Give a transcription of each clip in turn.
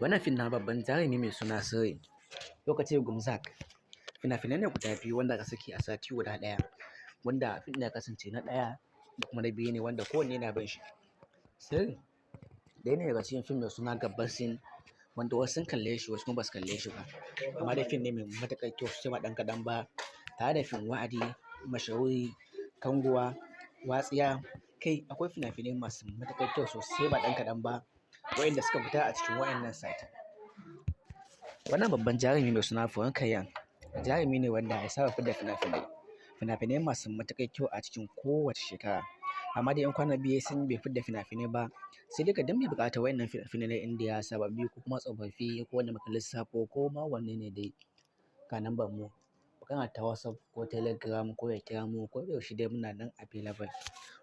Wannan fim na babban jarumi mai suna Sirri, Lokacin Gumzak. Fina-finai ne guda biyu wanda aka saki a sati guda ɗaya, wanda fim ɗin ya kasance na ɗaya da kuma na biyu ne wanda kowanne yana bin shi. Sirri ɗaya ne daga cikin fim mai suna Gabbar Sin, wanda wasu sun kalle shi wasu kuma ba su kalle shi ba. Amma dai fim ne mai matuƙar kyau sosai ba ɗan kaɗan ba, tare da fim Wa'adi, Mashahuri, Kanguwa, Watsiya. Kai akwai fina-finai masu matuƙar kyau sosai ba ɗan kaɗan ba waɗanda suka fita a cikin waɗannan sati. Wannan babban jarumi mai suna Furen Kayyan jarumi ne wanda ya saba fidda fina-finai masu matuƙar kyau a cikin kowace shekara. Amma dai 'yan kwana biyu sun bai fidda fina-finai ba, sai dai ka dan bai buƙata waɗannan fina-finai na Indiya sababbi ko kuma tsofaffi ko wanda muka lissafo ko ma wanne ne dai ga nambar mu. Magana ta WhatsApp ko Telegram ko ya kira mu ko da yaushe dai muna nan available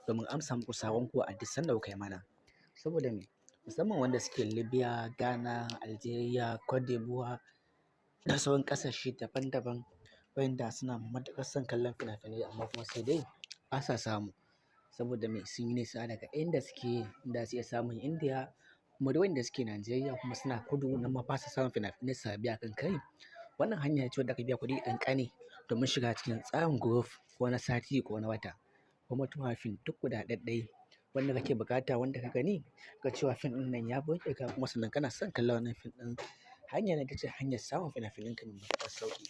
domin amsa muku saƙonku a duk sanda kuka yi mana. Saboda me? Musamman wanda suke Libya, Ghana, Algeria, Cote d'Ivoire da sauran ƙasashe daban-daban waɗanda suna matuƙar son kallon fina-finai amma kuma sai dai ba sa samu. Saboda me? Sun yi nisa daga inda suke inda su iya samun Indiya, kuma da waɗanda suke Najeriya kuma suna kudu nan ma ba sa samun fina-finai sababbi a kan kai. Wannan hanya ce wadda aka biya kuɗi ƙanƙani domin shiga cikin tsarin group ko na sati ko na wata, kuma tura fim duk guda ɗaiɗai wanda kake buƙata wanda ka gani ka cewa fim ɗin nan ya burge ka kuma sannan kana son kallon wannan fim ɗin. Hanya ne ita ce hanyar samun fina-finan ka mai matuƙar sauƙi.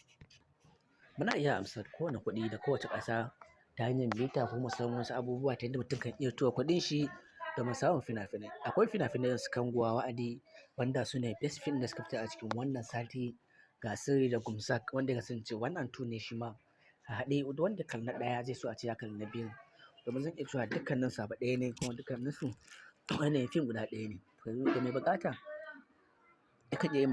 Muna iya amsar kowane kuɗi da kowace ƙasa ta hanyar bita ko kuma sauran wasu abubuwa ta yadda mutum kan iya tura kuɗin shi domin samun fina-finai. Akwai fina-finai su Kanguwa, Wa'adi wanda su ne best fim da suka fita a cikin wannan sati. Ga Sirri da Gumzak wanda ya kasance wannan two ne shi ma a haɗe, wanda kal na ɗaya zai so a ce ya kalli na biyun. Domin zan iya cewa dukkaninsu abu ɗaya ne kuma dukkaninsu wannan fim guda ɗaya ne. Da mai buƙata yakan iya yin